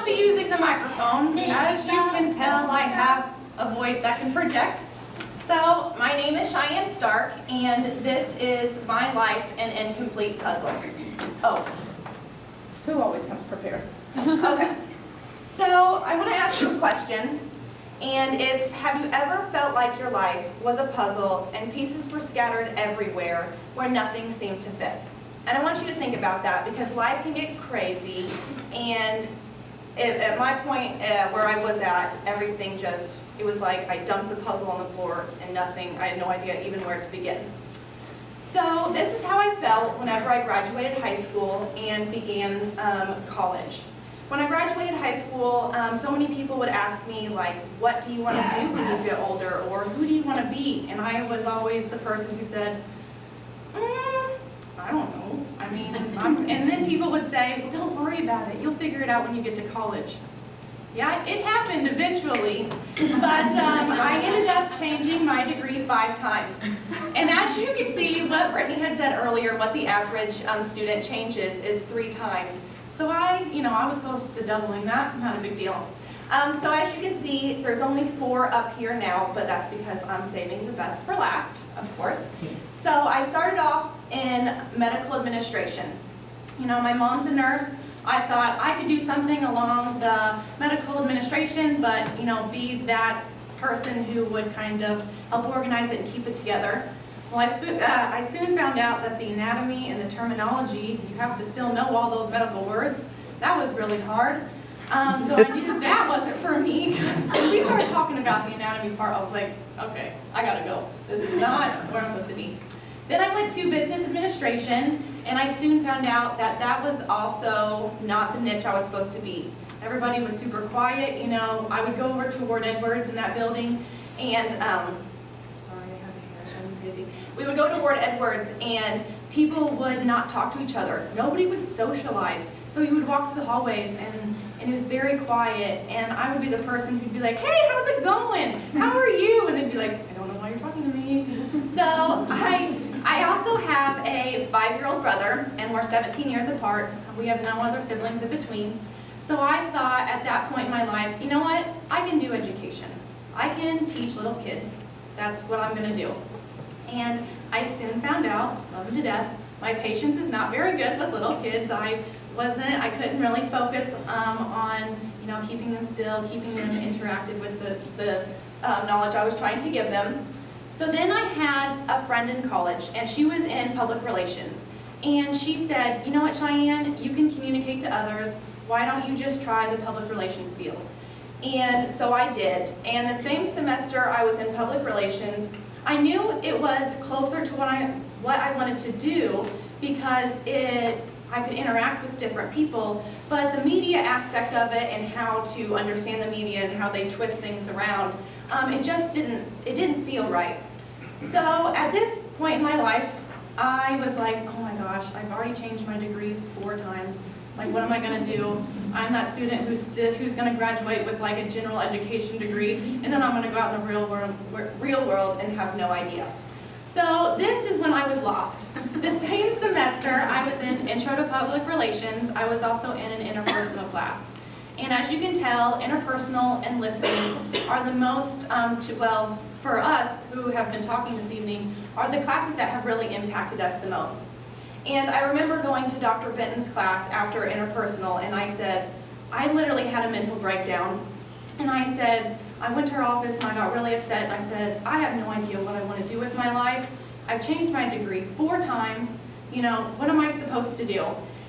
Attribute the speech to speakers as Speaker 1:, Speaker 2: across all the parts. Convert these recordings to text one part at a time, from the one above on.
Speaker 1: be using the microphone. As you can tell, I have a voice that can project. So, my name is Cheyanne Stark, and this is my life an incomplete puzzle. Oh, who always comes prepared? Okay. So, I want to ask you a question, and it's, have you ever felt like your life was a puzzle and pieces were scattered everywhere where nothing seemed to fit? And I want you to think about that, because life can get crazy, and at my point where I was at, everything just, it was like I dumped the puzzle on the floor and nothing, I had no idea even where to begin. So this is how I felt whenever I graduated high school and began college. When I graduated high school, so many people would ask me, like, what do you want to do when you get older, or who do you want to be? And I was always the person who said, I don't know. I mean, and then people would say, well, don't worry about it. You'll figure it out when you get to college. Yeah, it happened eventually, but I ended up changing my degree 5 times. And as you can see, what Brittany had said earlier, what the average student changes is 3 times. So I was close to doubling that, not a big deal. So as you can see, there's only 4 up here now, but that's because I'm saving the best for last, of course. So I started off in medical administration. You know, my mom's a nurse. I thought I could do something along the medical administration, but, be that person who would kind of help organize it and keep it together. Well, I soon found out that the anatomy and the terminology, you have to still know all those medical words. That was really hard. So I knew that wasn't for me, because when we started talking about the anatomy part, I was like, okay, I gotta go. This is not where I'm supposed to be. Then I went to business administration, and I soon found out that that was also not the niche I was supposed to be. Everybody was super quiet, I would go over to Ward Edwards in that building, and, sorry, I have a hair, I'm busy. We would go to Ward Edwards, and people would not talk to each other. Nobody would socialize. So you would walk through the hallways, and it was very quiet, and I would be the person who'd be like, hey, how's it going? How are you? And they'd be like, I don't know why you're talking to me. So I also have a 5-year-old brother, and we're 17 years apart. We have no other siblings in between. So I thought at that point in my life, you know what? I can do education. I can teach little kids. That's what I'm going to do. And I soon found out, love them to death, my patience is not very good with little kids. I couldn't really focus on, keeping them still, keeping them interacted with the knowledge I was trying to give them. So then I had a friend in college, and she was in public relations. And she said, you know what, Cheyanne, you can communicate to others. Why don't you just try the public relations field? And so I did. And the same semester I was in public relations, I knew it was closer to what I wanted to do, because I could interact with different people, but the media aspect of it and how to understand the media and how they twist things around, it didn't feel right. So at this point in my life, I was like, oh my gosh, I've already changed my degree 4 times. Like, what am I going to do? I'm that student who's going to graduate with like a general education degree, and then I'm going to go out in the real world and have no idea. So this is when I was lost. The same semester I was in Intro to Public Relations, I was also in an interpersonal class. And as you can tell, interpersonal and listening are the most, for us who have been talking this evening, are the classes that have really impacted us the most. And I remember going to Dr. Benton's class after interpersonal, and I said, I literally had a mental breakdown. And I said, I went to her office and I got really upset, and I said, I have no idea what I want to do with my life. I've changed my degree 4 times. What am I supposed to do?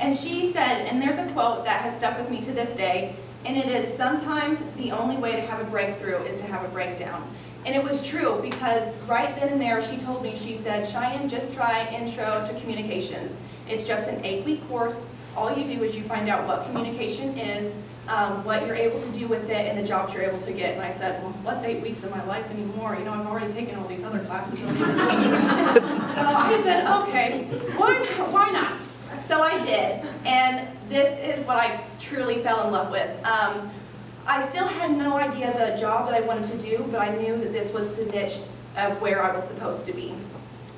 Speaker 1: And she said, and there's a quote that has stuck with me to this day, and it is, sometimes the only way to have a breakthrough is to have a breakdown. And it was true, because right then and there she told me, she said, Cheyanne, just try Intro to Communications. It's just an 8-week course. All you do is you find out what communication is, what you're able to do with it, and the jobs you're able to get. And I said, well, what's 8 weeks of my life anymore? I've already taken all these other classes. So I said, okay, why not? So I did, and this is what I truly fell in love with. I still had no idea the job that I wanted to do, but I knew that this was the niche of where I was supposed to be.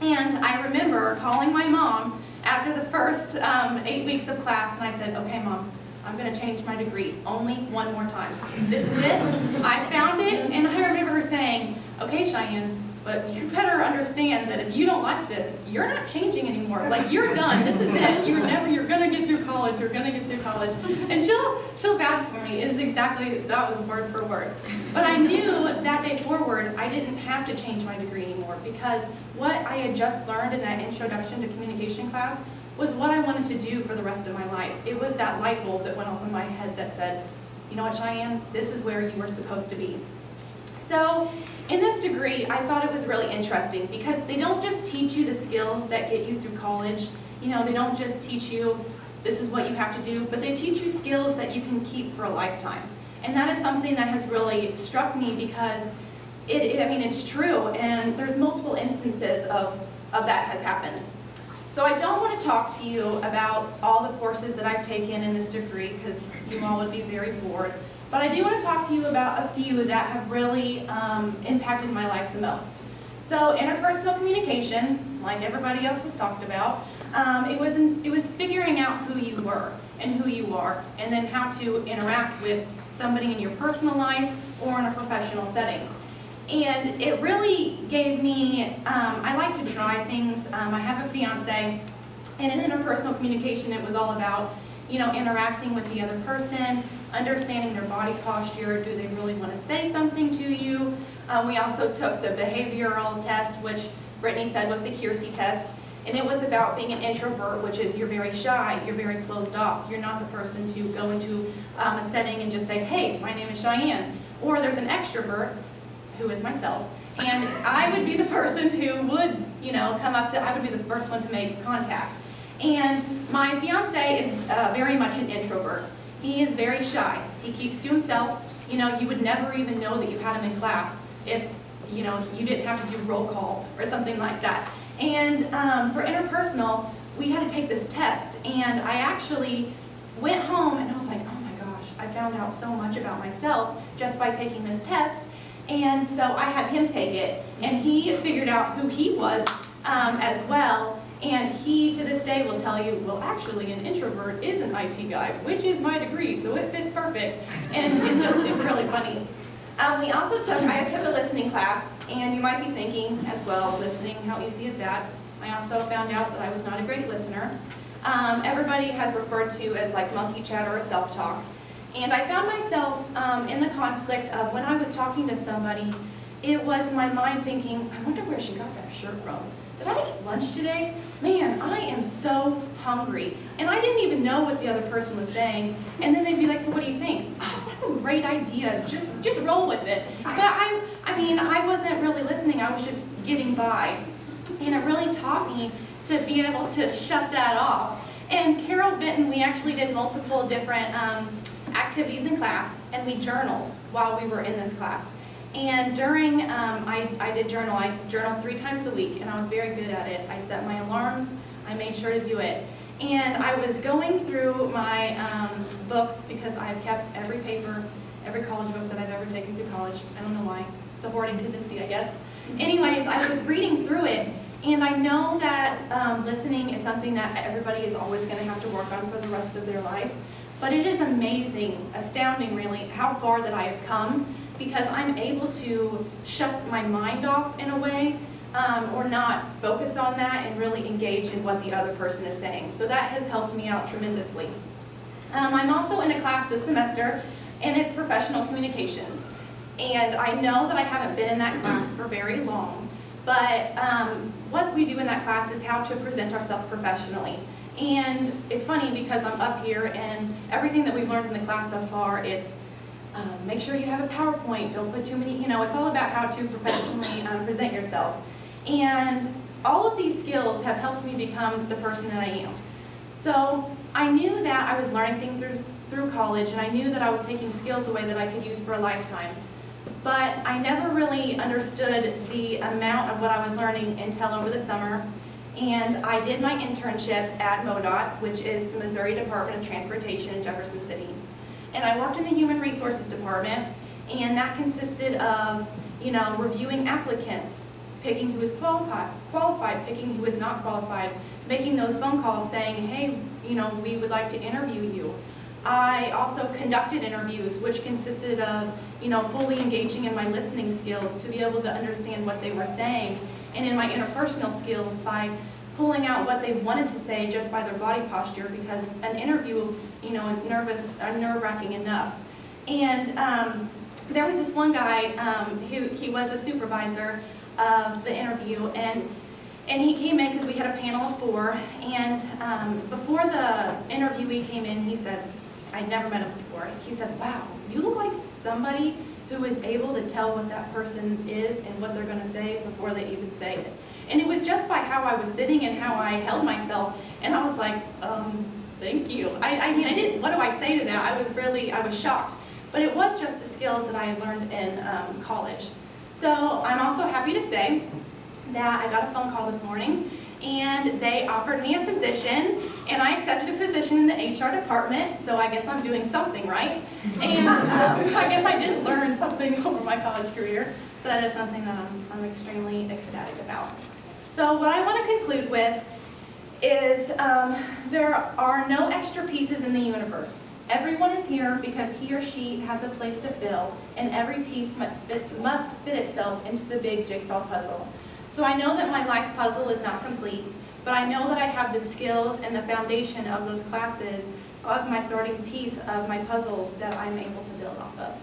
Speaker 1: And I remember calling my mom after the first 8 weeks of class, and I said, okay, Mom, I'm going to change my degree only one more time. This is it. I found it, and I remember her saying, okay, Cheyanne, but you better understand that if you don't like this, you're not changing anymore. Like, you're done. This is it. You're going to get through college. You're going to get through college. And she'll vouch for me. It's exactly, that was word for word. But I knew that day forward, I didn't have to change my degree anymore, because what I had just learned in that introduction to communication class was what I wanted to do for the rest of my life. It was that light bulb that went off in my head that said, you know what, Cheyanne, this is where you were supposed to be. So in this degree, I thought it was really interesting because they don't just teach you the skills that get you through college. You know, they don't just teach you this is what you have to do, but they teach you skills that you can keep for a lifetime. And that is something that has really struck me because I mean, it's true, and there's multiple instances of that has happened. So I don't want to talk to you about all the courses that I've taken in this degree because you all would be very bored. But I do want to talk to you about a few that have really impacted my life the most. So interpersonal communication, like everybody else has talked about, it was figuring out who you were and who you are, and then how to interact with somebody in your personal life or in a professional setting. And it really gave me, I like to try things. I have a fiance, and in interpersonal communication it was all about, you know, interacting with the other person, understanding their body posture, do they really want to say something to you. We also took the behavioral test, which Brittany said was the Kiersey test, and it was about being an introvert, which is you're very shy, you're very closed off. You're not the person to go into a setting and just say, hey, my name is Cheyanne. Or there's an extrovert, who is myself, and I would be the person who would, you know, come up to, I would be the first one to make contact. And my fiance is very much an introvert. He is very shy. He keeps to himself. You know, you would never even know that you had him in class if, you know, you didn't have to do roll call or something like that. And for interpersonal, we had to take this test, and I actually went home and I was like, oh my gosh, I found out so much about myself just by taking this test. And so I had him take it, and he figured out who he was as well. And he, to this day, will tell you, well, actually, an introvert is an IT guy, which is my degree, so it fits perfect. And it's really funny. I took a listening class, and you might be thinking as well, listening, how easy is that? I also found out that I was not a great listener. Everybody has referred to as like monkey chatter or self-talk. And I found myself in the conflict of when I was talking to somebody, it was my mind thinking, I wonder where she got that shirt from. Did I eat lunch today? Man, I am so hungry. And I didn't even know what the other person was saying. And then they'd be like, so what do you think? Oh, that's a great idea. Just roll with it. But I mean, I wasn't really listening. I was just getting by. And it really taught me to be able to shut that off. And Carol Benton, we actually did multiple different activities in class, and we journaled while we were in this class. And during, I did journal. I journaled 3 times a week, and I was very good at it. I set my alarms. I made sure to do it. And I was going through my books because I've kept every paper, every college book that I've ever taken through college. I don't know why. It's a hoarding tendency, I guess. Anyways, I was reading through it, and I know that listening is something that everybody is always going to have to work on for the rest of their life. But it is amazing, astounding really, how far that I have come, because I'm able to shut my mind off in a way, or not focus on that and really engage in what the other person is saying. So that has helped me out tremendously. I'm also in a class this semester, and it's professional communications. And I know that I haven't been in that class for very long, but what we do in that class is how to present ourselves professionally. And it's funny because I'm up here, and everything that we've learned in the class so far, it's make sure you have a PowerPoint, don't put too many, you know, it's all about how to professionally present yourself. And all of these skills have helped me become the person that I am. So I knew that I was learning things through college, and I knew that I was taking skills away that I could use for a lifetime. But I never really understood the amount of what I was learning until over the summer. And I did my internship at MoDOT, which is the Missouri Department of Transportation in Jefferson City. And I worked in the Human Resources Department, and that consisted of, you know, reviewing applicants, picking who is qualified, picking who is not qualified, making those phone calls saying, hey, you know, we would like to interview you. I also conducted interviews, which consisted of, fully engaging in my listening skills to be able to understand what they were saying, and in my interpersonal skills by pulling out what they wanted to say just by their body posture, because an interview, is nerve-wracking enough. And there was this one guy he was a supervisor of the interview, and he came in because we had a panel of 4, and before the interviewee came in, he said, I'd never met him before, he said, wow, you look like somebody who is able to tell what that person is and what they're going to say before they even say it. And it was just by how I was sitting and how I held myself, and I was like, thank you. I mean, I didn't, what do I say to that? I was shocked. But it was just the skills that I had learned in college. So I'm also happy to say that I got a phone call this morning, and they offered me a position, and I accepted a position in the HR department, so I guess I'm doing something right. And I guess I did learn something over my college career, so that is something that I'm extremely ecstatic about. So what I want to conclude with is there are no extra pieces in the universe. Everyone is here because he or she has a place to fill, and every piece must fit itself into the big jigsaw puzzle. So I know that my life puzzle is not complete, but I know that I have the skills and the foundation of those classes of my starting piece of my puzzles that I'm able to build off of.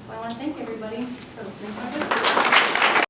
Speaker 1: So I want to thank everybody for listening to my presentation.